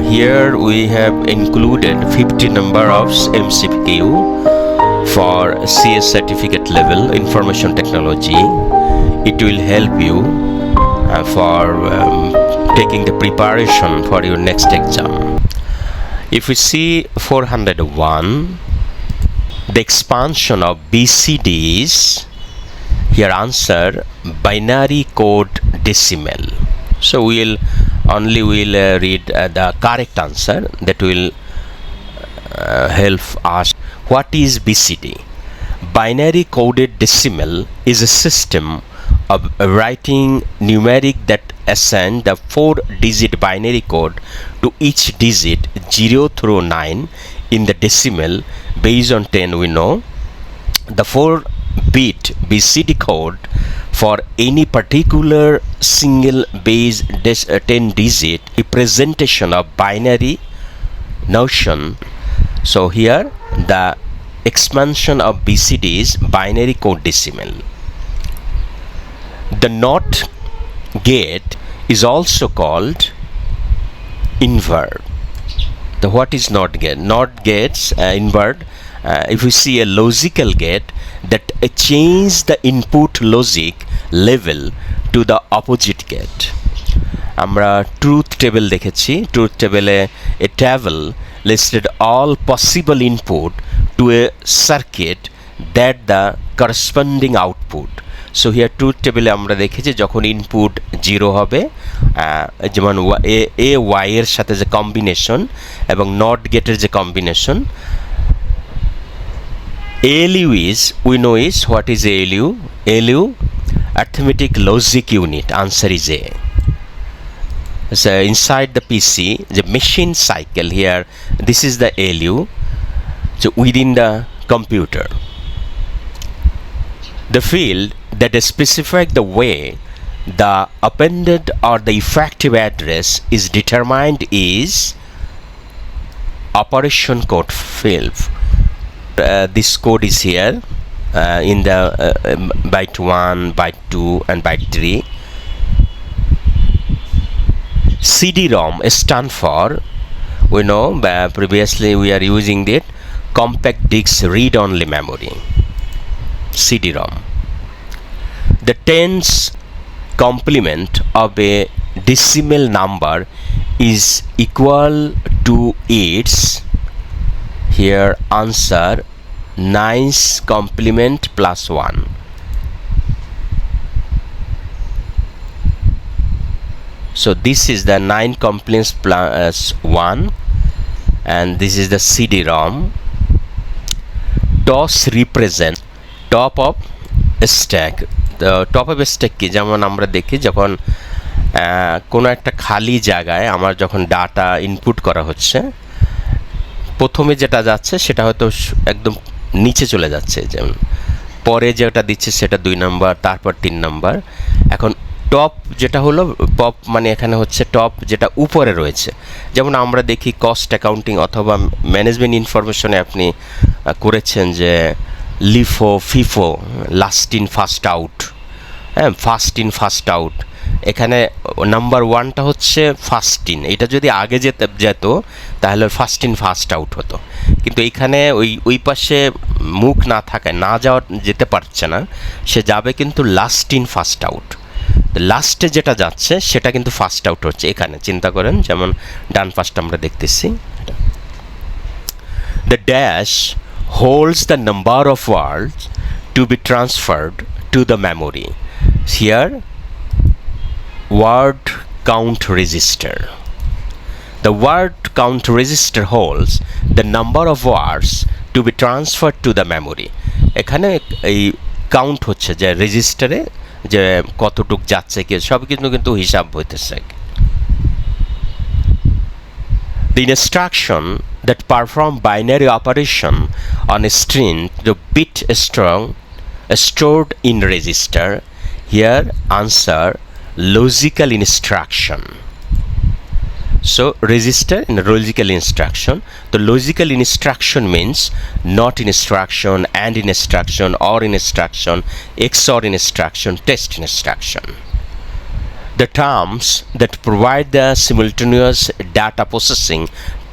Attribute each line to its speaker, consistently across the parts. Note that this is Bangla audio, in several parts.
Speaker 1: Here we have included 50 number of MCQ for CS certificate level information technology. It will help you for taking the preparation for your next exam. If we see 401, the expansion of BCD is, here answer, binary code decimal. So we'll read the correct answer that will help us. What is BCD? Binary coded decimal is a system of writing numeric that assign the 4-digit binary code to each digit 0 through 9 in the decimal based on 10. We know the 4-bit BCD code for any particular single base 10-digit representation of binary notion. So here the expansion of BCD is binary code decimal. The NOT gate is also called invert. The what is NOT gate? NOT gates invert. If we see a logical gate that change the input logic level to the opposite gate. আমরা truth table দেখেছি. Truth table a table listed all possible input to a circuit that the corresponding output. So here truth table আমরা দেখেছি যখন ইনপুট 0 হবে যেমন a y এর সাথে যে কম্বিনেশন এবং নট গেটের যে combination. ALU is, we know is, what is ALU? ALU, arithmetic logic unit. Answer is A. So inside the PC, the machine cycle here, this is the ALU, so within the computer. The field that specifies the way the appended or the effective address is determined is operation code field. This code is here in the byte 1, byte 2 and byte 3. CD-ROM stand for, we know previously we are using it, compact disc read-only memory. CD-ROM. The tens complement of a decimal number is equal to its, here answer, 9's complement plus 1. So this is the 9 complements plus 1 and this is the CD-ROM. DOS represents top of stack. The top of stack কি যেমন আমরা দেখি যখন কোনো একটা খালি জায়গায় আমার যখন ডাটা ইনপুট করা হচ্ছে প্রথমে যেটা যাচ্ছে সেটা হয়তো একদম নিচে চলে যাচ্ছে, যেমন পরে যেটা দিচ্ছে সেটা 2 নাম্বার, তারপর 3 নাম্বার. এখন টপ যেটা হলো পপ মানে এখানে হচ্ছে টপ যেটা উপরে রয়েছে, যেমন আমরা দেখি কস্ট অ্যাকাউন্টিং অথবা ম্যানেজমেন্ট ইনফরমেশনে আপনি করেছেন যে LIFO FIFO last in first out, হ্যাঁ ফার্স্ট ইন ফার্স্ট আউট. এখানে নাম্বার 1টা হচ্ছে ফার্স্ট ইন, এটা যদি আগে যেত তাহলে ফার্স্ট ইন ফার্স্ট আউট হতো, কিন্তু এইখানে ওই পাশে মুখ না থাকায় না যেতে পারছে না, সে যাবে কিন্তু লাস্ট ইন ফার্স্ট আউট. লাস্টে যেটা যাচ্ছে সেটা কিন্তু ফার্স্ট আউট হচ্ছে. এখানে চিন্তা করেন যেমন ডান পাশটা আমরা দেখতেছি. The dash holds the number of words to be transferred to the memory. Here word count register. The word count register holds the number of words to be transferred to the memory. এখানে এই কাউন্ট হচ্ছে যে রেজিস্টারে যে কতটুক যাচ্ছে কি সব কিন্তু হিসাব হইতেছে. The instruction that perform binary operation on a string the bit strong stored in register. Here answer logical instruction. So register in logical instruction. The logical instruction means not instruction, and instruction, or instruction, XOR instruction, test instruction. The terms that provide the simultaneous data processing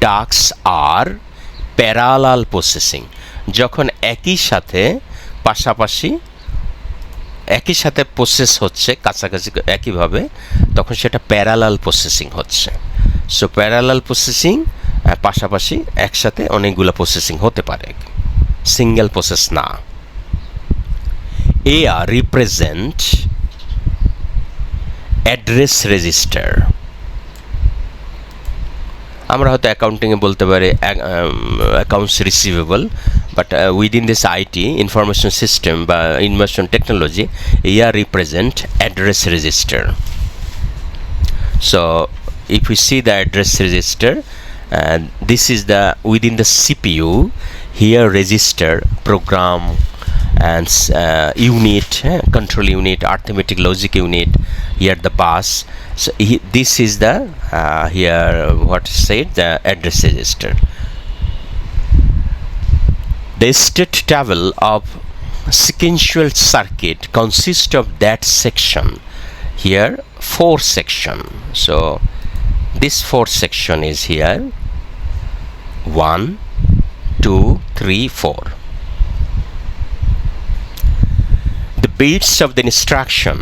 Speaker 1: tasks are parallel processing. যখন একই সাথে পাশাপাশি একই সাথে প্রসেস হচ্ছে কাছাকাছি একইভাবে, তখন সেটা প্যারালাল প্রসেসিং হচ্ছে। সো প্যারালাল প্রসেসিং পাশাপাশি একসাথে অনেকগুলো প্রসেসিং হতে পারে, সিঙ্গেল প্রসেস না। AR represent address register. আমরা হয়তো অ্যাকাউন্টিংয়ে বলতে পারি accounts receivable, but within this IT information system বা information technology, AR represent address register. So if we see the address register, this is the within the CPU, here register, program and unit, control unit, arithmetic logic unit, here the bus. So this is the here what said the address register. The state table of sequential circuit consists of that section, here 4 section. So this 4 section is here 1 2 3 4. The bits of the instruction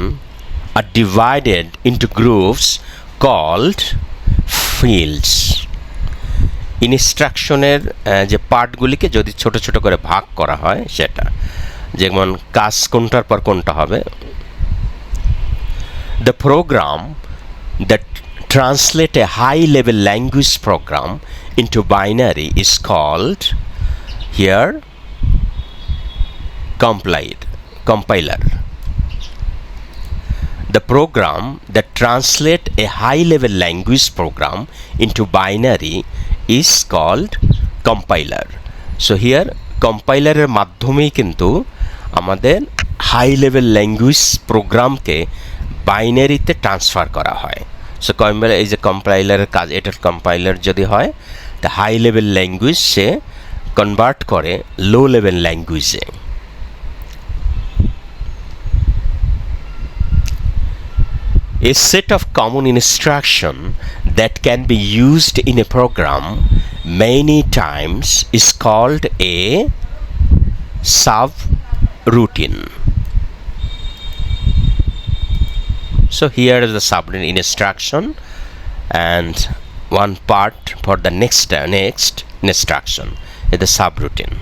Speaker 1: are divided into groups called fields. ইনস্ট্রাকশনের যে পার্টগুলিকে যদি ছোট ছোট করে ভাগ করা হয়, সেটা যেমন কাজ কোনটার পর কোনটা হবে। The program that translate a high level language program into binary is called here compiler. The program that translate a high level language program into binary is called compiler. So here compiler এর মাধ্যমেই কিন্তু আমাদের হাই লেভেল ল্যাঙ্গুয়েজ প্রোগ্রামকে বাইনারিতে ট্রান্সফার করা হয়। সো কম্পাইলার, এই যে কম্পাইলারের কাজ, এটার কম্পাইলার যদি হয় তা হাই লেভেল ল্যাঙ্গুয়েজ সে কনভার্ট করে লো লেভেল ল্যাঙ্গুয়েজে। A set of common instruction that can be used in a program many times is called a subroutine. So here is the subroutine instruction and one part for the next instruction is the subroutine.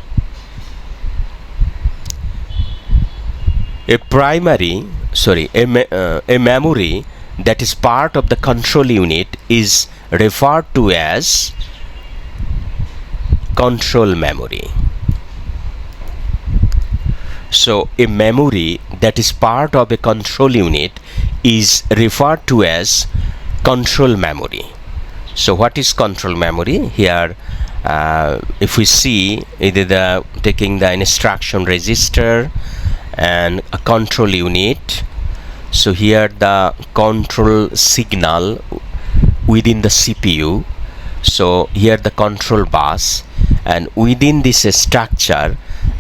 Speaker 1: A memory that is part of the control unit is referred to as control memory. So a memory that is part of a control unit is referred to as control memory. So what is control memory? Here if we see either taking the instruction register and a control unit, so here the control signal within the CPU, so here the control bus, and within this structure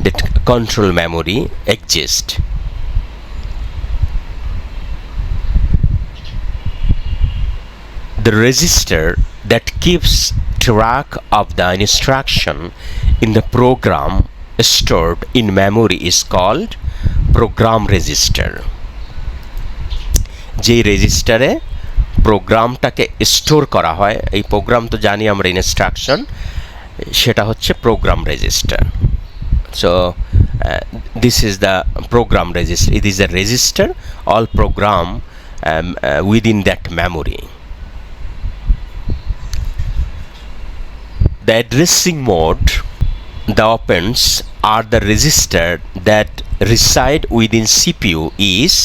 Speaker 1: that control memory exists. The register that keeps track of the instruction in the program stored in memory is called program register. যে রেজিস্টারে প্রোগ্রামটাকে স্টোর করা হয়, এই প্রোগ্রাম তো জানি আমরা ইনস্ট্রাকশন, সেটা হচ্ছে program register. So this is the program register, it is a register all program within that memory. The addressing mode, the operands are the register that reside within CPU is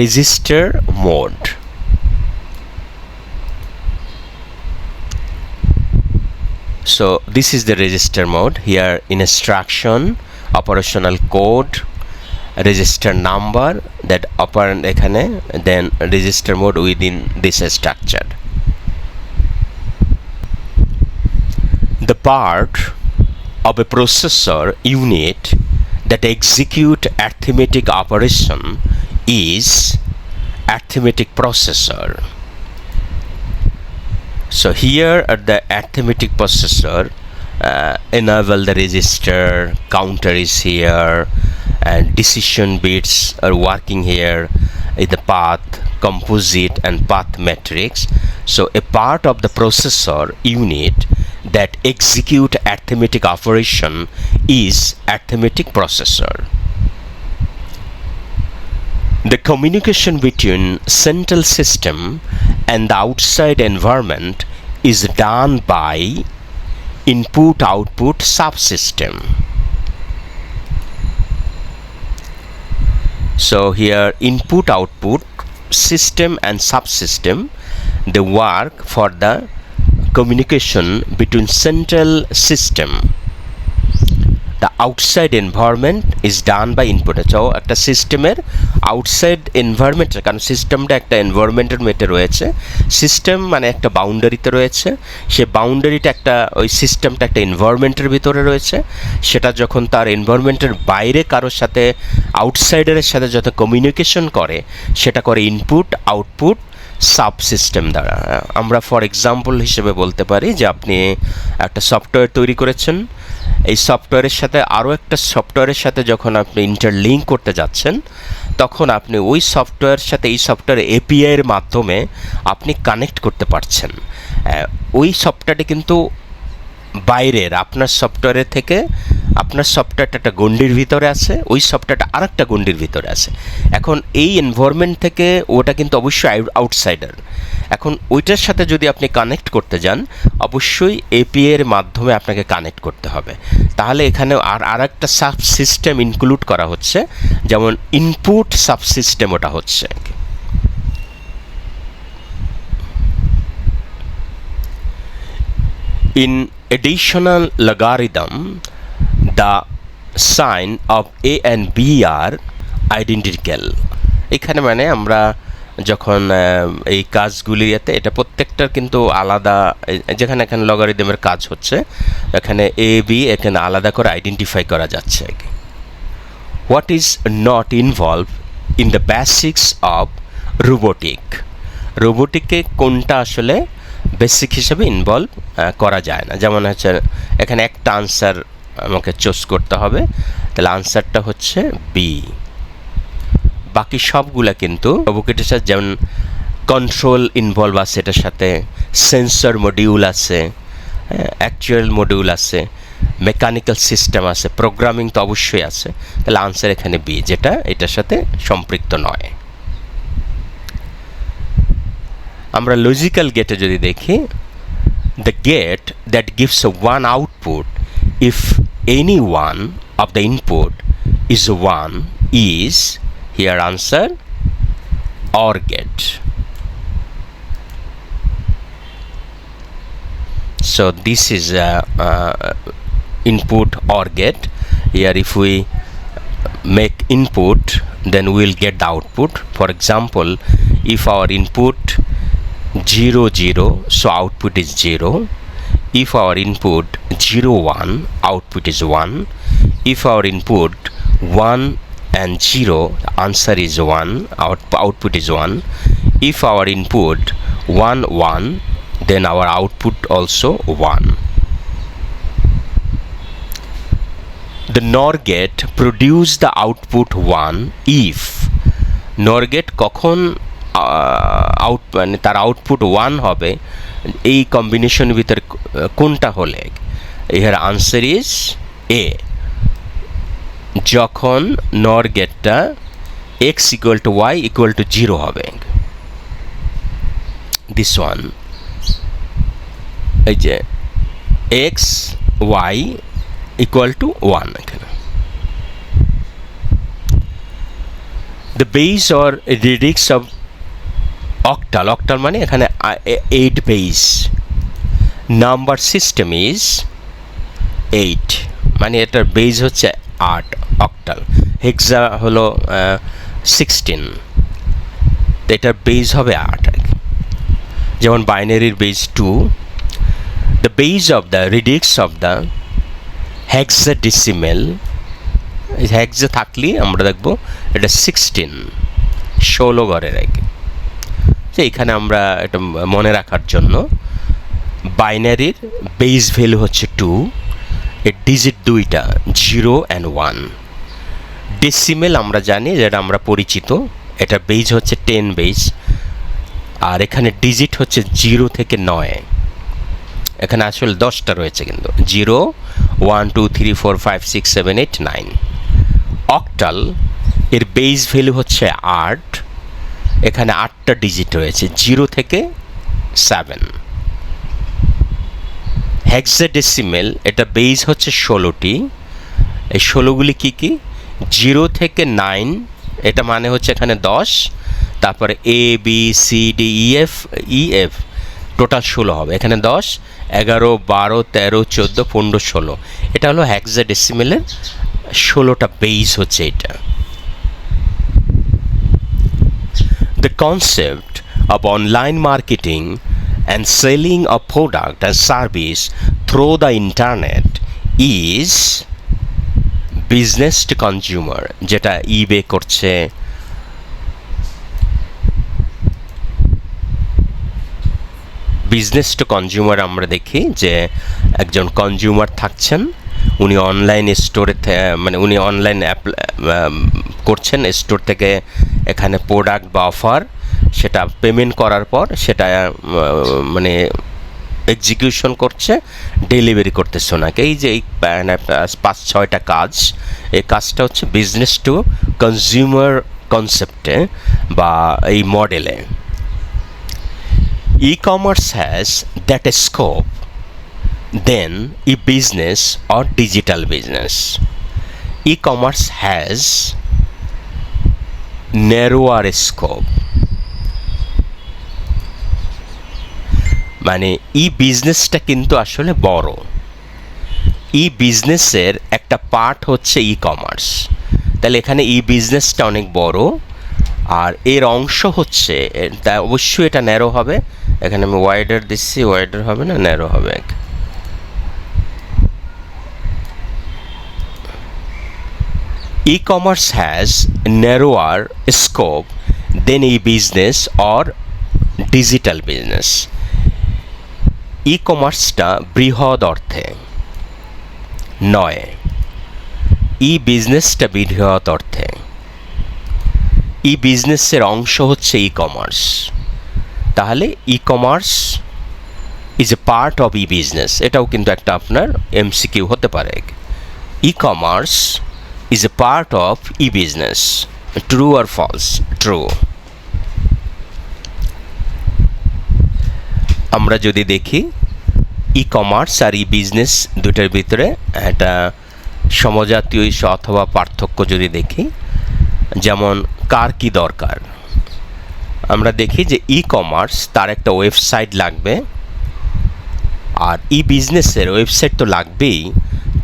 Speaker 1: register mode. So this is the register mode. Here instruction, operational code, register number, that operand ekhane, then register mode within this structure. The part of a processor unit that execute arithmetic operation is arithmetic processor. So here at the arithmetic processor, enable the register, counter is here, and decision bits are working here in the path, composite and path matrix. So a part of the processor unit that execute arithmetic operation is arithmetic processor. The communication between central system and the outside environment is done by input-output subsystem. So here input-output system and subsystem, they work for the communication between central system. The outside environment is done by input. So একটা সিস্টেমের আউটসাইড এনভায়রনমেন্ট, কারণ সিস্টেমটা একটা এনভায়রনমেন্টের মধ্যে রয়েছে, সিস্টেম মানে একটা বাউন্ডারিতে রয়েছে, সে বাউন্ডারিটা একটা ওই সিস্টেমটা একটা এনভায়রনমেন্টের ভিতরে রয়েছে, সেটা যখন তার এনভায়রনমেন্টের বাইরে কারোর সাথে আউটসাইডারের সাথে যত কমিউনিকেশন করে সেটা করে ইনপুট আউটপুট সাবসিস্টেম দ্বারা। আমরা ফর এক্সাম্পল হিসেবে বলতে পারি যে আপনি একটা সফটওয়্যার তৈরি করেছেন, এই সফটওয়্যারের সাথে আরও একটা সফটওয়্যারের সাথে যখন আপনি ইন্টারলিঙ্ক করতে যাচ্ছেন তখন আপনি ওই সফটওয়্যারের সাথে এই সফটওয়্যার এপিআইয়ের মাধ্যমে আপনি কানেক্ট করতে পারছেন। ওই সফটওয়্যারটি কিন্তু বাইরের আপনার সফটওয়্যারের থেকে, আপনার সফটওয়্যারটা একটা গণ্ডির ভিতরে আছে, ওই সফটওয়্যারটা আরেকটা গণ্ডির ভিতরে আছে। এখন এই এনভায়রনমেন্ট থেকে ওটা কিন্তু অবশ্যই আউটসাইডার। এখন ওইটার সাথে যদি আপনি কানেক্ট করতে যান অবশ্যই এপিআই এর মাধ্যমে আপনাকে কানেক্ট করতে হবে। তাহলে এখানে আর একটা সাবসিস্টেম ইনক্লুড করা হচ্ছে, যেমন ইনপুট সাবসিস্টেম ওটা হচ্ছে। In additional logarithm, the sign of a and b are identical. এখানে মানে আমরা যখন এই কাজগুলিতে এটা প্রত্যেকটার কিন্তু আলাদা, যেখানে এখানে লগারিদমের কাজ হচ্ছে এখানে এ বি এখানে আলাদা করে আইডেন্টিফাই করা যাচ্ছে। What is not involve in the basics of robotic? রোবোটিকে কোনটা আসলে বেসিক হিসেবে ইনভলভ করা যায় না? যেমন হচ্ছে এখানে একটা আনসার আমাকে চুজ করতে হবে, তাহলে আনসারটা হচ্ছে বি। বাকি সবগুলা কিন্তু রোবোটিকের সাথে, যেমন কন্ট্রোল ইনভলভ আছে, এটার সাথে সেন্সর মডিউল আছে, অ্যাকচুয়াল মডিউল আছে, মেকানিক্যাল সিস্টেম আছে, প্রোগ্রামিং তো অবশ্যই আছে, তাহলে আনসার এখানে বি, যেটা এটার সাথে সম্পৃক্ত নয়। আমরা লজিক্যাল গেটে যদি দেখি, the get that gives one output if any one of the input is one is, here answer OR gate. So this is input OR gate. Here if we make input then we will get the output. For example, if our input 0 0, so output is 0. If our input 0 1, output is 1. If our input 1 and 0, the answer is 1, output is 1. If our input 1 1, then our output also 1. The NOR gate produce the output 1 if NOR gate কখন মানে তার আউটপুট 1 হবে, এই কম্বিনেশন ভিতরে কোনটা হলে? এর আনসার ইজ এ, যখন নর গেটটা x equal to y equal to 0 হবে। দিস ওয়ান, এই যে x y ইকুয়াল টু 1 এখানে। The base or radix of octal, octal মানে এখানে 8 বেস, নাম্বার সিস্টেম ইজ 8, মানে এটার বেস হচ্ছে 8 অক্টাল। হেক্সা হলো 16, এটার বেস হবে 8। যেমন বাইনারির base 2, the base of the radix of the hexadecimal, hexa থাকলে আমরা দেখব এটা 16 ঘরের। যে এখানে আমরা এটা মনে রাখার জন্য বাইনারির বেস ভ্যালু হচ্ছে 2, এর ডিজিট দুইটা 0 অ্যান্ড 1। ডেসিমেল আমরা জানি, যেটা আমরা পরিচিত, এটা বেস হচ্ছে 10 বেস, আর এখানে ডিজিট হচ্ছে 0 থেকে 9। এখানে আসলে 10টা রয়েছে, কিন্তু 0 1 2 3 4 5 6 7 8 9। অক্টাল এর বেস ভ্যালু হচ্ছে 8, এখানে 8টা ডিজিট রয়েছে 0 থেকে 7। হেক্সাডেসিমেল এটা বেস হচ্ছে 16টি, এই 16গুলি কী কী? 0 থেকে 9, এটা মানে হচ্ছে এখানে 10, তারপরে A B C D E F total 16 হবে, এখানে 10 11 12 13 14 15 16। এটা হলো হেক্সাডেসিমেলের 16টা বেস হচ্ছে এটা। The concept of online marketing and selling of product and service through the internet is business to consumer, যেটা eBay করছে, বিজনেস টু কনজিউমার। আমরা দেখি যে একজন কনজিউমার থাকছেন, উনি অনলাইন স্টোরে মানে উনি অনলাইন করছেন, স্টোর থেকে এখানে প্রোডাক্ট বা অফার সেটা পেমেন্ট করার পর সেটা মানে এক্সিকিউশন করছে, ডেলিভারি করতেছে ওনাকে। এই যে এই 5-6টা কাজ, এই কাজটা হচ্ছে বিজনেস টু কনজিউমার কনসেপ্টে বা এই মডেলে। E-commerce has that scope than e-business or digital business. E-commerce has narrower scope. মানে ই-বিজনেসটা কিন্তু আসলে বড়, ই-বিজনেসের একটা পার্ট হচ্ছে ই-কমার্স, তাহলে এখানে ই-বিজনেসটা অনেক বড়, আর এর অংশ হচ্ছে, তা অবশ্যই এটা ন্যারো হবে। এখানে আমি ওয়াইডার দিচ্ছি, ওয়াইডার হবে না, ন্যারো হবে। E-commerce has narrower scope than e-business or digital business. ই-কমার্সটা বৃহৎ অর্থে নয়, ই-বিজনেসটা বৃহৎ অর্থে। ই-বিজনেসের অংশ হচ্ছে ই-কমার্স, তাহলে e-commerce is a part of e-business. এটাও কিন্তু একটা আপনার এমসিকিউ হতে পারে। E-commerce is a part of e-business, true আর ফলস? ট্রু। আমরা যদি দেখি ই-কমার্স আর ই-বিজনেস দুটার ভিতরে একটা সমজাতীয় অথবা পার্থক্য যদি দেখি, যেমন কার কি দরকার, আমরা দেখি যে ই-কমার্স তার একটা ওয়েবসাইট লাগবে, আর ই-বিজনেসের ওয়েবসাইট তো লাগবেই,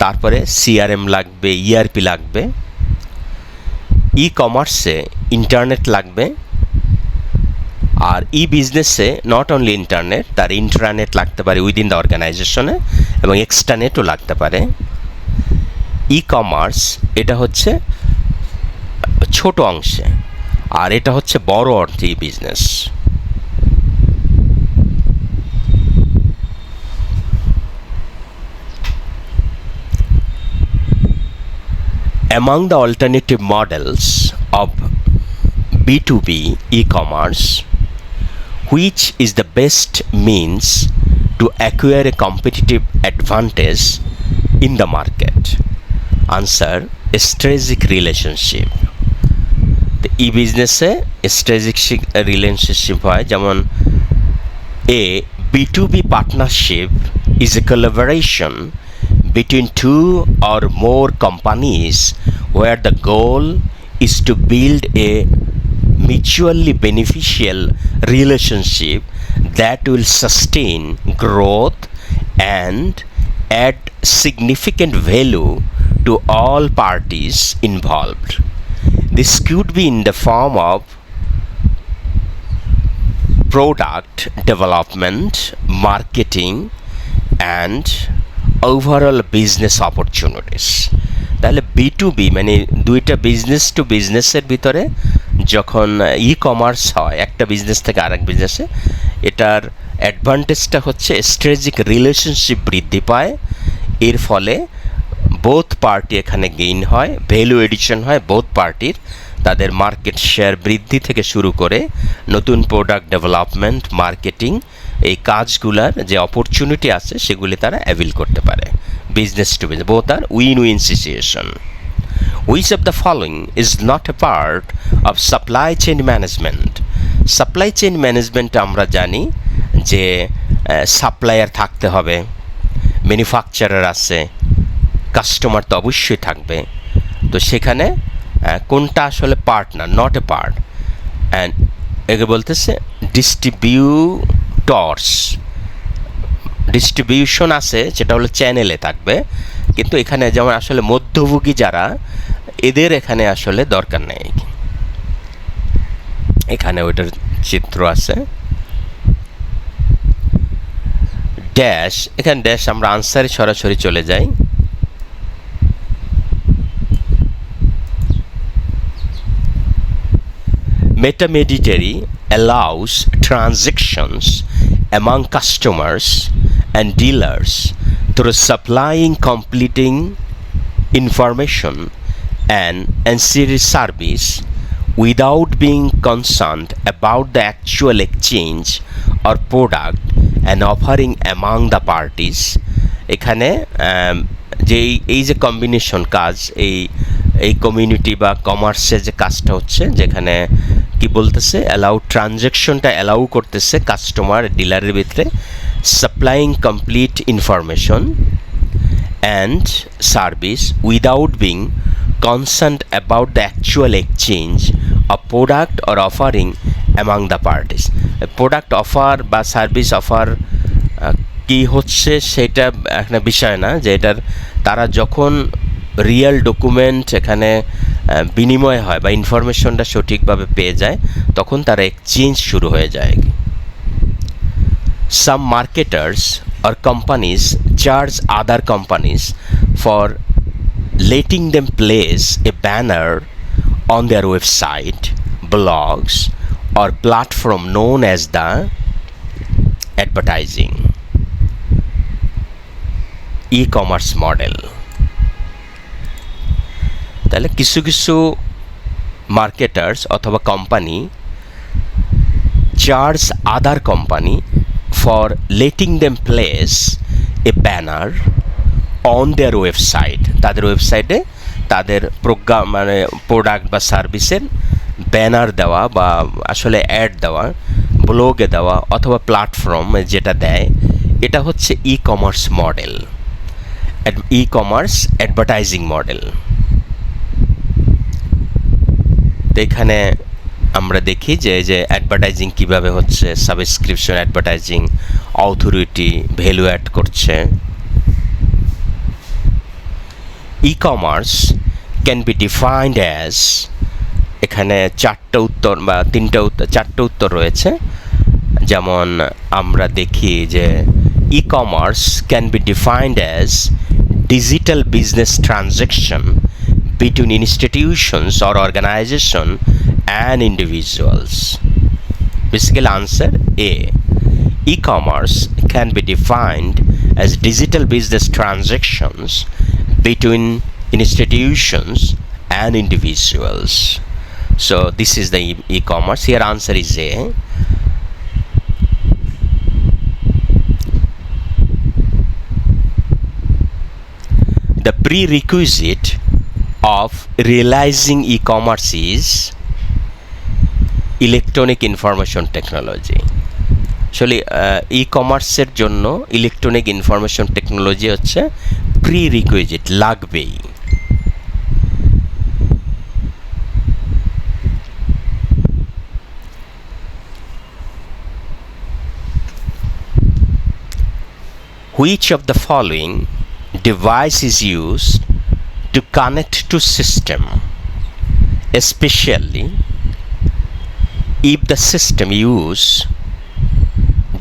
Speaker 1: তারপরে সিআরএম লাগবে, ইআরপি লাগবে। ই-কমার্সে ইন্টারনেট লাগবে, আর ই-বিজনেসে নট অনলি ইন্টারনেট, তার ইন্ট্রানেট লাগতে পারে উইদিন দ্য অর্গানাইজেশনে, এবং এক্সট্রানেটও লাগতে পারে। ই-কমার্স এটা হচ্ছে ছোট অংশে, আর এটা হচ্ছে বড় অর্থে ই-বিজনেস। Among the alternative models of B2B e-commerce, which is the best means to acquire a competitive advantage in the market? Answer: strategic relationship. The e-business strategic relationship হয়, যেমন a B2B partnership is a collaboration between two or more companies where the goal is to build a mutually beneficial relationship that will sustain growth and add significant value to all parties involved. This could be in the form of product development, marketing, and overall business opportunities. তাহলে B2B মানে দুইটা বিজনেস টু বিজনেসের ভিতরে যখন ই কমার্স হয় একটা বিজনেস থেকে আরেক বিজনেসে, এটার অ্যাডভান্টেজটা হচ্ছে স্ট্র্যাটেজিক রিলেশনশিপ বৃদ্ধি পায়, এর ফলে বোথ পার্টি এখানে গেইন হয়, ভ্যালু এডিশন হয় বোথ পার্টির, তাদের মার্কেট শেয়ার বৃদ্ধি থেকে শুরু করে নতুন প্রোডাক্ট ডেভেলপমেন্ট, মার্কেটিং, এই কাজগুলার যে অপরচুনিটি আছে সেগুলি তারা অ্যাভিল করতে পারে। Business to business both are win win situation. Which of the following is not a part of supply chain management? Supply chain management আমরা জানি যে সাপ্লায়ার থাকতে হবে, ম্যানুফ্যাকচারার আছে, কাস্টমার তো অবশ্যই থাকবে। তো সেখানে কোনটা আসলে পার্ট না, নট এ পার্ট। অ্যান্ড একে বলতেছে ডিস্ট্রিবিউটরস, ডিস্ট্রিবিউশন আছে যেটা হলো চ্যানেলে থাকবে, কিন্তু এখানে যেমন আসলে মধ্যভোগী যারা, এদের এখানে আসলে দরকার নেই। এখানে ওইটার চিত্র আছে ড্যাশ, এখানে ড্যাশ আমরা আনসারে সরাসরি চলে যাই। Metameditary allows transactions among customers and dealers through supplying completing information and ancillary service without being concerned about the actual exchange or product and offering among the parties. এখানে যে এই যে কম্বিনেশন কাজ, এই কমিউনিটি বা কমার্সের যে কাজটা হচ্ছে, যেখানে কি বলতেছে অ্যালাউ, ট্রানজ্যাকশনটা অ্যালাউ করতেছে কাস্টমার ডিলারের ভিতরে, supplying complete information and service without being concerned about the actual exchange of product or offering among the parties. Product offer বা সার্ভিস অফার কি হচ্ছে সেটা একটা বিষয় না, যে এটার তারা যখন রিয়েল ডকুমেন্ট এখানে বিনিময় হয় বা ইনফরমেশনটা সঠিকভাবে পেয়ে যায়, তখন তারা এক্সচেঞ্জ শুরু হয়ে যায়। Some marketers or companies charge other companies for letting them place a banner on their website, blogs, or platform known as the advertising e-commerce model. তাহলে কিছু কিছু মার্কেটার্স অথবা company charge other company for letting them place A banner on their website, তাদের ওয়েবসাইটে তাদের প্রোগ্রাম মানে প্রোডাক্ট বা সার্ভিসের ব্যানার দেওয়া বা আসলে অ্যাড দেওয়া, ব্লগে দেওয়া অথবা প্ল্যাটফর্মে যেটা দেয়, এটা হচ্ছে e commerce model, e commerce advertising model. তো এখানে আমরা দেখি যে অ্যাডভার্টাইজিং কীভাবে হচ্ছে, subscription advertising, authority value add করছে। E-commerce can be defined as, এখানে চারটে উত্তর বা চারটে উত্তর রয়েছে। যেমন আমরা দেখি যে e-commerce can be defined as digital business transaction between institutions or organization and individuals. Basically answer A. E-commerce can be defined as digital business transactions between institutions and individuals. So this is the e-commerce. Here answer is A. The prerequisite of realizing e-commerce is electronic information technology. আসলে ই-কমার্সের জন্য ইলেকট্রনিক ইনফরমেশন টেকনোলজি হচ্ছে প্রিরিকুইজিট, লাগবেই। Which of the following device is used to connect to system, especially if the system use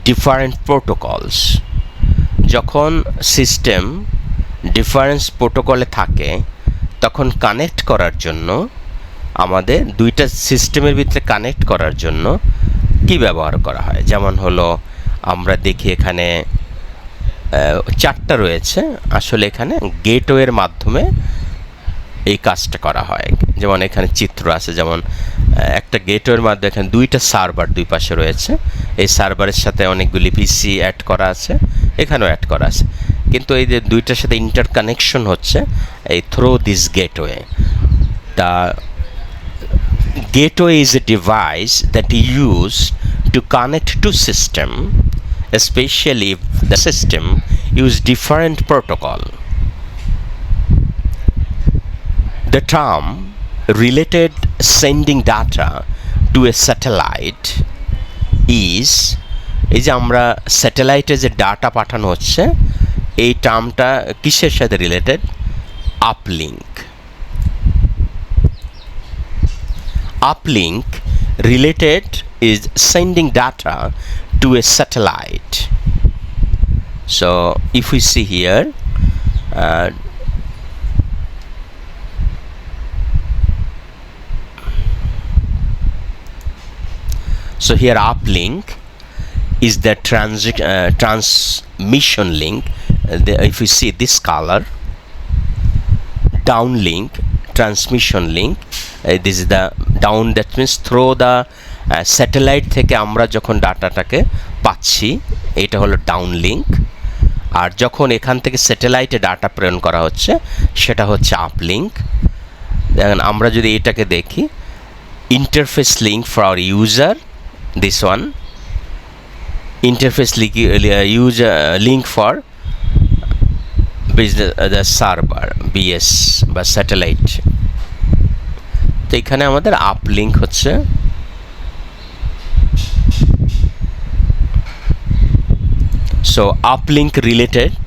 Speaker 1: different protocols? যখন সিস্টেম ডিফারেন্স প্রোটোকলে থাকে তখন কানেক্ট করার জন্য আমাদের দুইটা সিস্টেমের ভিতরে কানেক্ট করার জন্য কি ব্যবহার করা হয়। যেমন হলো আমরা দেখি এখানে চারটা রয়েছে, আসলে এখানে গেটওয়ের মাধ্যমে এই কাজটা করা হয়। যেমন এখানে চিত্র আছে, যেমন একটা গেটওয়ের মাধ্যমে এখানে দুইটা সার্ভার দুই পাশে রয়েছে, এই সার্ভারের সাথে অনেকগুলি পিসি অ্যাড করা আছে, এখানেও অ্যাড করা আছে, কিন্তু এই যে দুইটার সাথে ইন্টারকানেকশন হচ্ছে এই through this gateway. The gateway is a device that is used to connect to system, especially if the system use different protocol. The term related sending data to a satellite is, এই যে আমরা স্যাটেলাইটে যে ডাটা পাঠানো হচ্ছে এই টার্মটা কিসের সাথে related? Uplink. Uplink related is sending data to a satellite. So if we see here, so here uplink is the transmission link. If we see this color, downlink, transmission link, this is the down, that means through the satellite থেকে আমরা যখন ডাটাটাকে পাচ্ছি এটা হলো ডাউনলিঙ্ক, আর যখন এখান থেকে স্যাটেলাইটে ডাটা প্রেরণ করা হচ্ছে সেটা হচ্ছে আপলিঙ্ক। দেখেন আমরা যদি এটাকে দেখি, interface link for our user, this one interface user link for business the server BS বা স্যাটেলাইট। তো এখানে আমাদের আপলিঙ্ক হচ্ছে, so uplink related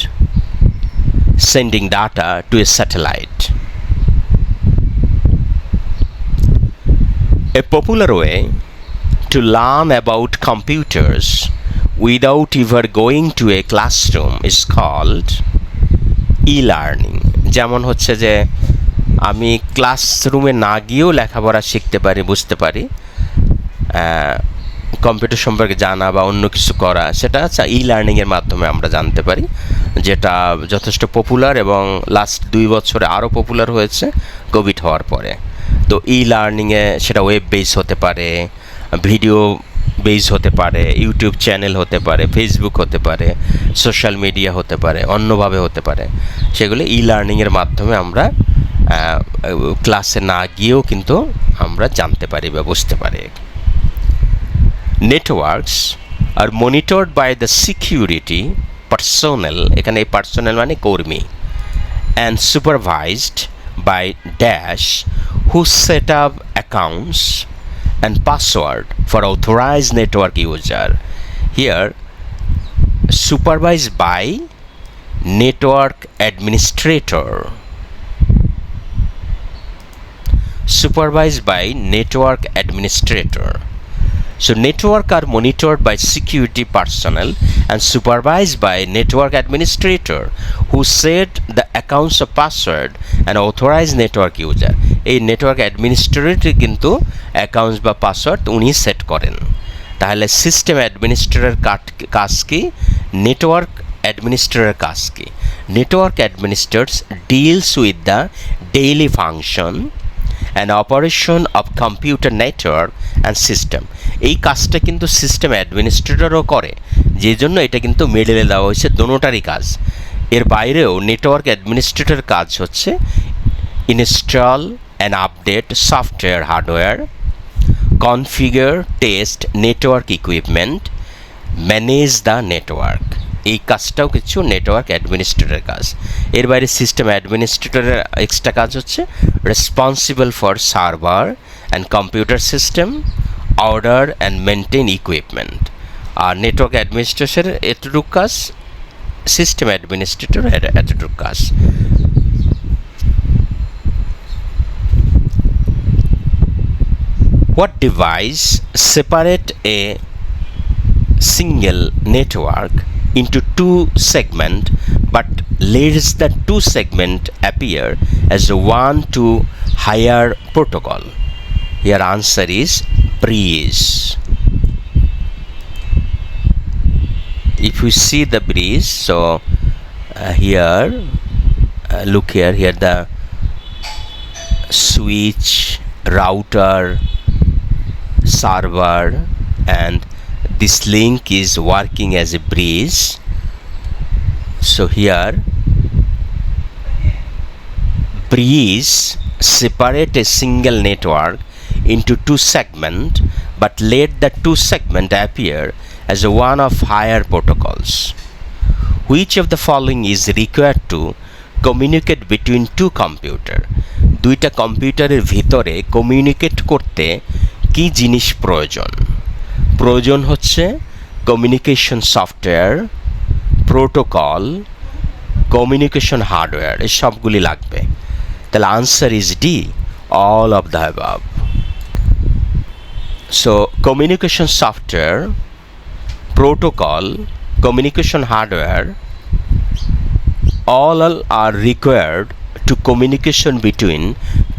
Speaker 1: sending data to a satellite. A popular way to learn about computers without ever going to a classroom is called e-learning. যেমন হচ্ছে যে আমি ক্লাসরুমে না গিয়েও লেখাপড়া শিখতে পারি, বুঝতে পারি, কম্পিউটার সম্পর্কে জানা বা অন্য কিছু করা, সেটা হচ্ছে ই লার্নিংয়ের মাধ্যমে আমরা জানতে পারি, যেটা যথেষ্ট পপুলার এবং লাস্ট 2 বছরে আরও পপুলার হয়েছে কোভিড হওয়ার পরে। তো ই লার্নিংয়ে সেটা ওয়েব বেস হতে পারে, ভিডিও বেস হতে পারে, ইউটিউব চ্যানেল হতে পারে, ফেসবুক হতে পারে, সোশ্যাল মিডিয়া হতে পারে, অন্যভাবে হতে পারে, সেগুলো ই লার্নিংয়ের মাধ্যমে আমরা ক্লাসে না গিয়েও কিন্তু আমরা জানতে পারি বা বুঝতে পারি। Networks are monitored by the security personnel, এখানে এই পার্সোনেল মানে কর্মী, and supervised by dash who set up accounts and password for authorized network user. Here supervised by network administrator, supervised by network administrator. So network are monitored by security personnel and supervised by network administrator who set the accounts of password and authorized network user. এই নেটওয়ার্ক অ্যাডমিনিস্ট্রেটর কিন্তু অ্যাকাউন্টস বা পাসওয়ার্ড উনি সেট করেন। তাহলে সিস্টেম অ্যাডমিনিস্ট্রেটরের কাজ কি, নেটওয়ার্ক অ্যাডমিনিস্ট্রেটরের কাজ কি? Network administrators deals with the daily function and operation of computer network and system. এই কাজটা কিন্তু সিস্টেম অ্যাডমিনিস্ট্রেটরও করে, যে জন্য এটা কিন্তু মিডলে দেওয়া হয়েছে দোনোটারই কাজ। এর বাইরেও নেটওয়ার্ক অ্যাডমিনিস্ট্রেটর কাজ হচ্ছে install and update software hardware, configure test network equipment, manage the network. এই কাজটাও কিছু নেটওয়ার্ক অ্যাডমিনিস্ট্রেটরের কাজ। এর বাইরে সিস্টেম অ্যাডমিনিস্ট্রেটরের এক্সট্রা কাজ হচ্ছে responsible for server and computer system, order and maintain equipment. আর নেটওয়ার্ক অ্যাডমিনিস্ট্রেশনের এতটুকু কাজ, সিস্টেম অ্যাডমিনিস্ট্রেটর এতটুকু কাজ। What device separate a single network into two segments but lets the two segments appear as one to higher protocol? Here answer is breeze. If we see the breeze, so here look here the switch, router, server, and this link is working as a breeze. So here breeze separate a single network into two segments, but let the two segments appear as one of higher protocols. Which of the following is required to communicate between two computers? দুইটা কম্পিউটারের ভিতরে কমিউনিকেট করতে কি জিনিস প্রয়োজন? প্রয়োজন হচ্ছে communication software, protocol, communication hardware, এই সবগুলি লাগবে। তাহলে answer is D, all of the above. So communication software, protocol, communication hardware, all are required to communication between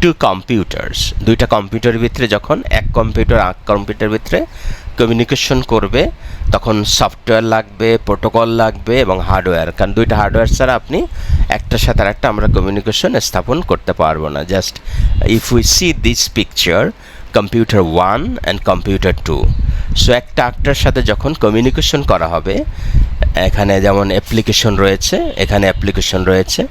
Speaker 1: two computers. দুইটা কম্পিউটারের ভিতরে যখন এক কম্পিউটার ভিতরে কমিউনিকেশন করবে তখন সফটওয়্যার লাগবে, প্রোটোকল লাগবে এবং হার্ডওয়্যার। কারণ দুইটা হার্ডওয়্যার ছাড়া আপনি একটার সাথে আরেকটা আমরা কমিউনিকেশন স্থাপন করতে পারবো না। Just if we see this picture, computer 1 and computer 2, so একটা আরেকটার সাথে যখন কমিউনিকেশন করা হবে, এখানে যেমন অ্যাপ্লিকেশন রয়েছে, এখানে অ্যাপ্লিকেশন রয়েছে,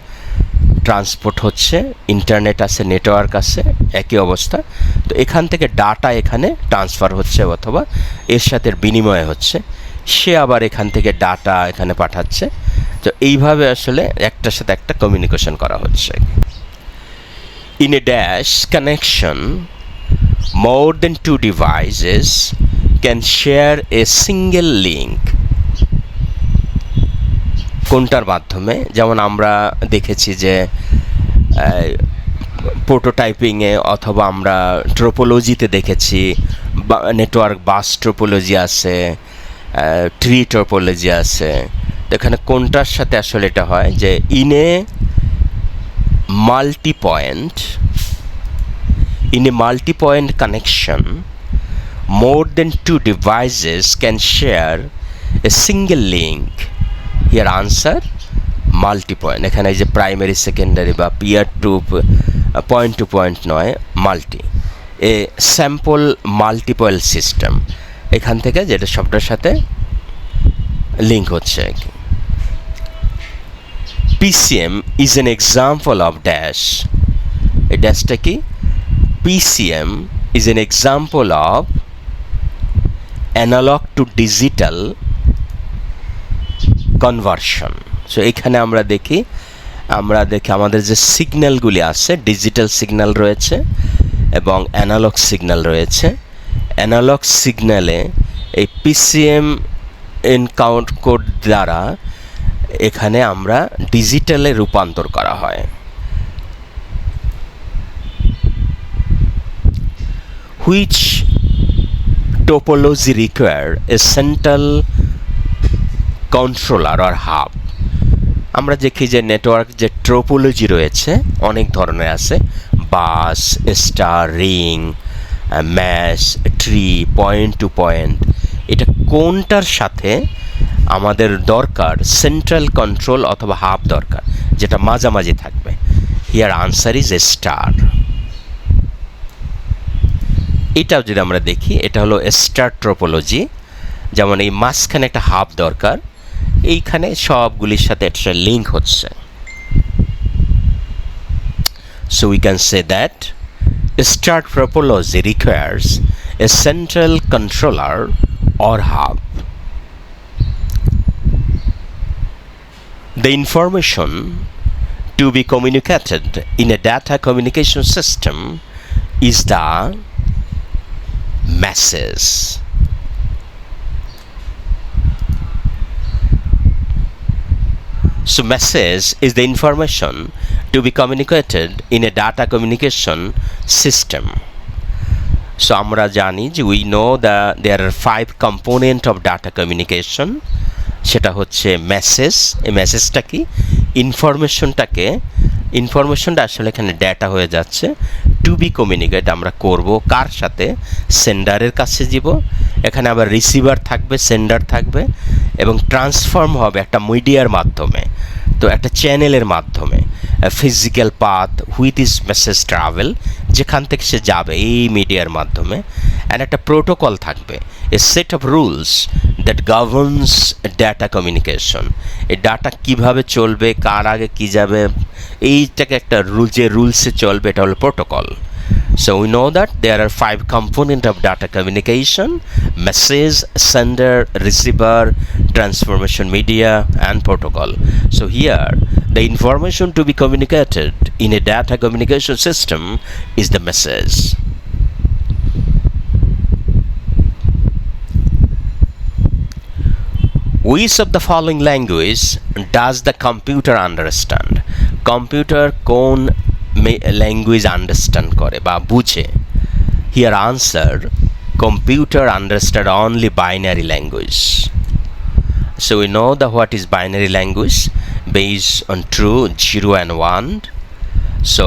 Speaker 1: ট্রান্সপোর্ট হচ্ছে, ইন্টারনেট আছে, নেটওয়ার্ক আছে, একই অবস্থা। তো এখান থেকে ডাটা এখানে ট্রান্সফার হচ্ছে অথবা এর সাথে বিনিময় হচ্ছে, সে আবার এখান থেকে ডাটা এখানে পাঠাচ্ছে। তো এইভাবে আসলে একটার সাথে একটা কমিউনিকেশন করা হচ্ছে। In a dash connection, more than two devices can share a single link. কোনটার মাধ্যমে? যেমন আমরা দেখেছি যে প্রোটোটাইপিংয়ে অথবা আমরা ট্রোপোলজিতে দেখেছি, নেটওয়ার্ক বাস ট্রোপোলজি আছে, ট্রি ট্রোপোলজি আছে। তো এখানে কোনটার সাথে আসলে এটা হয় যে in a multi-point connection, more than two devices can share a single link. Here answer multi-point. এখানে যে প্রাইমারি, সেকেন্ডারি বা peer to point to point নয়, multi, a sample multiple system, এখান থেকে যেটা সবটার সাথে লিঙ্ক হচ্ছে। PCM is an example of dash. এই ড্যাশটা কি? PCM is an example of analog to digital conversion. So এখানে আমরা দেখি আমাদের যে সিগন্যালগুলি আছে, ডিজিটাল সিগন্যাল রয়েছে এবং অ্যানালগ সিগন্যাল রয়েছে। অ্যানালগ সিগন্যালে এই PCM এনকাউন্ট কোড দ্বারা এখানে আমরা ডিজিটালে রূপান্তর করা হয়। Which topology require a central controller or hub? আমরা দেখি যে নেটওয়ার্ক যে ট্রোপোলজি রয়েছে অনেক ধরনের আছে, bus, star, ring, mesh, tree, point to point. এটা কোনটার সাথে আমাদের দরকার? সেন্ট্রাল কন্ট্রোল অথবা হাব দরকার, যেটা মাঝামাঝি থাকবে। Here answer is a star. এটাও যদি আমরা দেখি, এটা হলো স্টার ট্রোপোলজি। যেমন এই মাঝখানে একটা হাব দরকার, এইখানে সবগুলির সাথে একটা লিঙ্ক হচ্ছে। So we can say that star topology requires a central controller or hub. The information to be communicated in a data communication system is the message. So message is the information to be communicated in a data communication system. So আমরা জানি যে we know that there are 5 components of data communication. সেটা হচ্ছে মেসেজ। এই মেসেজটা কি? ইনফরমেশনটা আসলে এখানে ডেটা হয়ে যাচ্ছে, টু বি কমিউনিকেট আমরা করব কার সাথে, সেন্ডারের কাছে যাব, এখানে আবার রিসিভার থাকবে, সেন্ডার থাকবে, এবং ট্রান্সফর্ম হবে একটা মিডিয়ার মাধ্যমে, তো একটা চ্যানেলের মাধ্যমে, physical path with is message travel, যেখান থেকে সে যাবে এই মিডিয়ার মাধ্যমে, অ্যান্ড একটা প্রোটোকল থাকবে, a set of rules that governs data communication. এই ডাটা কীভাবে চলবে, কার আগে কী যাবে, এইটাকে একটা যে রুলসে চলবে, এটা হলো protocol. So we know that there are 5 components of data communication: message, sender, receiver, transformation media, and protocol. So here the information to be communicated in a data communication system is the message. Which of the following language does the computer understand? Computer কোন ল্যাঙ্গুয়েজ আন্ডারস্ট্যান্ড করে বা বুঝে? Here answer, computer understand only binary language. So we know the what is binary language based own true, 0 and 1. So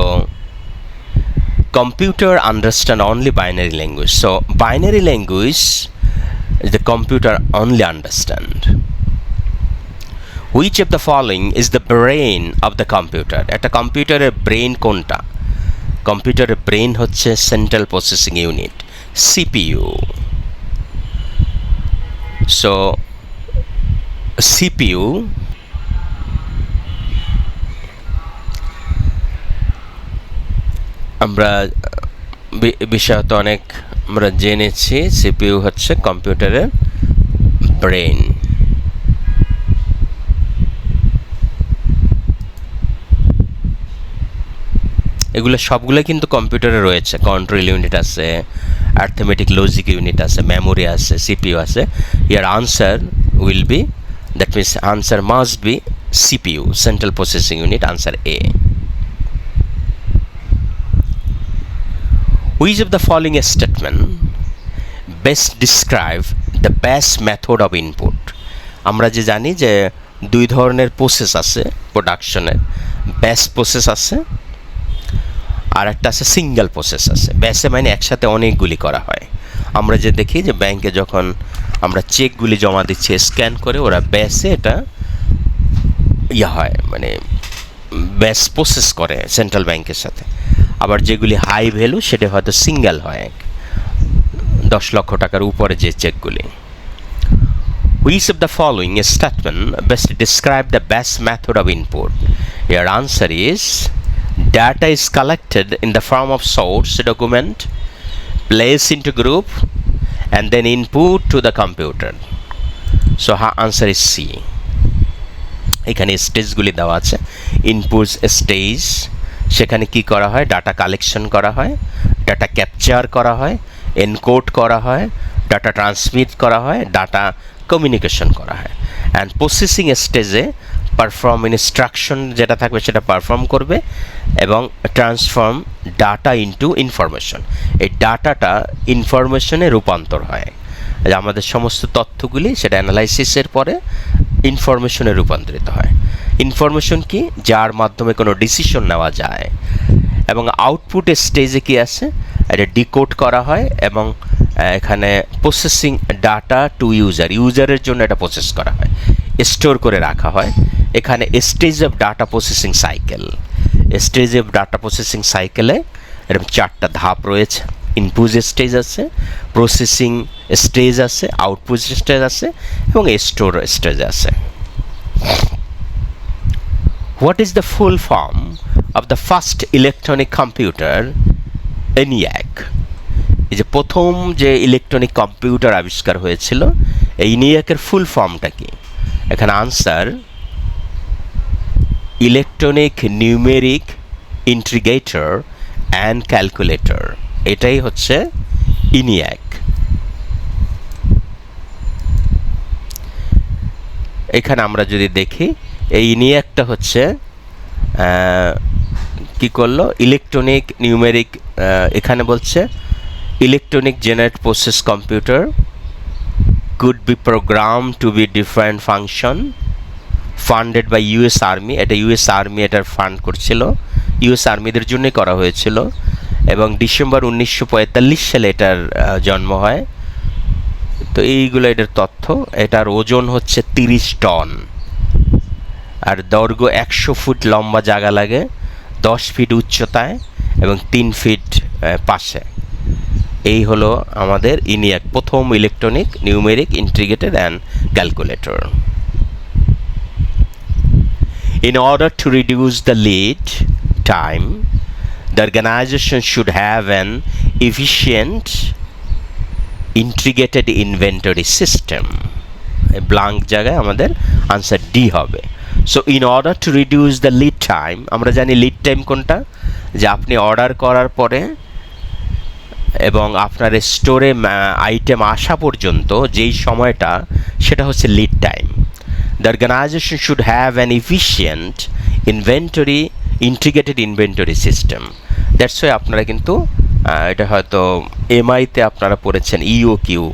Speaker 1: computer understand only binary language. So binary language the computer only understand. Which of the following is the brain of the computer? একটা কম্পিউটারের ব্রেন কোনটা? কম্পিউটারের ব্রেন হচ্ছে central processing unit, CPU. So CPU আমরা বিষয়ত অনেক আমরা জেনেছি, সিপিইউ হচ্ছে কম্পিউটারের ব্রেন। এগুলো সবগুলো কিন্তু কম্পিউটারে রয়েছে, কন্ট্রোল ইউনিট আছে, অ্যারিথমেটিক লজিক ইউনিট আছে, মেমোরি আছে, সিপিইউ আছে। Your answer will be, that means answer must be CPU, central processing unit, answer A. Which of the following statement best describe the best method of input? আমরা যে জানি যে 2 ধরনের প্রসেস আছে প্রোডাকশনের, ব্যাচ প্রসেস আছে আর একটা আছে সিঙ্গেল প্রসেস আছে। ব্যাচে মানে একসাথে অনেকগুলি করা হয়। আমরা যে দেখি যে ব্যাংকে যখন আমরা চেকগুলি জমা দিচ্ছি স্ক্যান করে, ওরা ব্যাচে এটা হয়, মানে ব্যাচ প্রসেস করে সেন্ট্রাল ব্যাংকের সাথে। আবার যেগুলি হাই ভ্যালু সেটা হয়তো সিঙ্গেল হয়, 10 লক্ষ টাকার উপরে যে চেকগুলি। Which of the following statement best describe the best method of input? Your answer is, data is collected in the form of source document, placed into group, and then input to the computer. So answer is C. এখানে স্টেজগুলি দেওয়া আছে, ইনপুট স্টেজ, সেখানে কি করা হয়, ডাটা কালেকশন করা হয়, ডাটা ক্যাপচার করা হয়, এনকোড করা হয়, ডাটা ট্রান্সমিট করা হয়, ডাটা কমিউনিকেশন করা হয়। অ্যান্ড প্রসেসিং স্টেজে পারফর্ম ইনস্ট্রাকশন যেটা থাকবে সেটা পারফর্ম করবে এবং ট্রান্সফর্ম ডাটা ইনটু ইনফরমেশন। এই ডাটাটা ইনফরমেশনে রূপান্তর হয়, আমাদের সমস্ত তথ্যগুলি সেটা অ্যানালাইসিসের পরে ইনফরমেশনে রূপান্তরিত হয়। ইনফরমেশন কি, যার মাধ্যমে কোনো ডিসিশন নেওয়া যায়। এবং আউটপুট স্টেজে কি আছে, এটা ডিকোড করা হয় এবং এখানে প্রসেসিং ডাটা টু ইউজারের জন্য এটা প্রসেস করা হয়, স্টোর করে রাখা হয়। এখানে stage of data processing cycle, stage of data processing সাইকেলে এরকম 4টা ধাপ রয়েছে। ইনপুট স্টেজ আছে, প্রসেসিং স্টেজ আছে, আউটপুট স্টেজ আছে এবং স্টোর স্টেজ আছে। What is the full form of the first electronic computer, ENIAC? এই যে প্রথম যে ইলেকট্রনিক কম্পিউটার আবিষ্কার হয়েছিল, এই ENIAC-এর ফুল ফর্মটা কি? এখানে answer, electronic numeric integrator and calculator, এটাই হচ্ছে ENIAC। এখানে আমরা যদি দেখি এই ENIAC-টা হচ্ছে কি করলো, ইলেকট্রনিক নিউমেরিক, এখানে বলছে electronic generate process computer could be program to be different function funded by US army. এটা ইউএস আর্মি এটার ফান্ড করছিল, ইউএস আর্মিদের জন্যই করা হয়েছিল। এবং ডিসেম্বর 1945 সালে এটার জন্ম হয়। তো এইগুলো এটার তথ্য। এটার ওজন হচ্ছে 30 টন, আর দৈর্ঘ্য 100 ফুট লম্বা জায়গা লাগে, 10 ফিট উচ্চতায় এবং 3 ফিট পাশে। এই হলো আমাদের ইনিয়াক, প্রথম electronic numeric integrated and calculator. In order to reduce the lead time, the organization should have an efficient integrated inventory system. Blank জায়গায় আমাদের আনসার ডি হবে। So in order to reduce the lead time, আমরা জানি লিড টাইম কোনটা, যে আপনি অর্ডার করার পরে এবং আপনার স্টোরে আইটেম আসা পর্যন্ত যেই সময়টা, সেটা হচ্ছে lead time. The organization should have an efficient inventory integrated inventory system. That's why আপনারা কিন্তু এটা হয়তো এমআইতে আপনারা পড়েছেন ইওকিউ,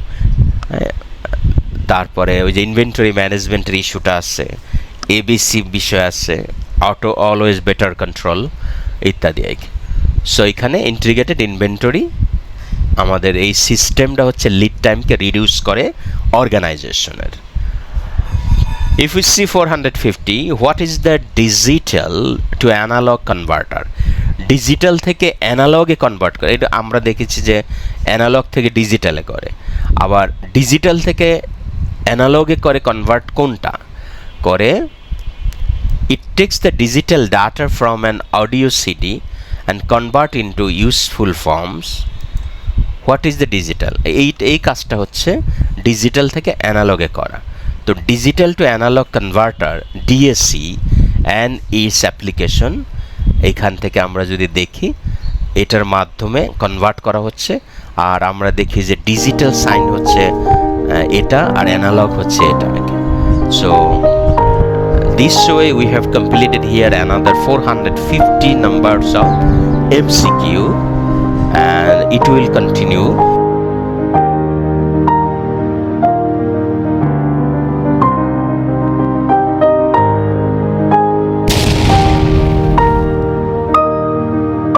Speaker 1: তারপরে ওই যে ইনভেন্টরি ম্যানেজমেন্টের ইস্যুটা আছে, এবিসি বিষয় আছে, অটো অলওয়েজ বেটার কন্ট্রোল ইত্যাদি। সো এখানে ইন্টিগ্রেটেড ইনভেন্টরি আমাদের এই সিস্টেমটা হচ্ছে লিড টাইমকে রিডিউস করে অর্গানাইজেশনের। If you see 450, what is the digital to analog converter? Digital থেকে অ্যানালগে কনভার্ট করে, এটা আমরা দেখেছি যে অ্যানালগ থেকে ডিজিটালে করে, আবার ডিজিটাল থেকে অ্যানালগে করে কনভার্ট কোনটা করে? It takes the digital data from an audio CD and convert into useful forms. What is the digital? এই কাজটা হচ্ছে ডিজিটাল থেকে অ্যানালগে করা। তো digital to analog converter, DAC and its application, এইখান থেকে আমরা যদি দেখি এটার মাধ্যমে কনভার্ট করা হচ্ছে। আর আমরা দেখি যে ডিজিটাল সাইন হচ্ছে এটা আর অ্যানালগ হচ্ছে এটা। So this way we have completed here another 450 numbers of MCQ, and it will continue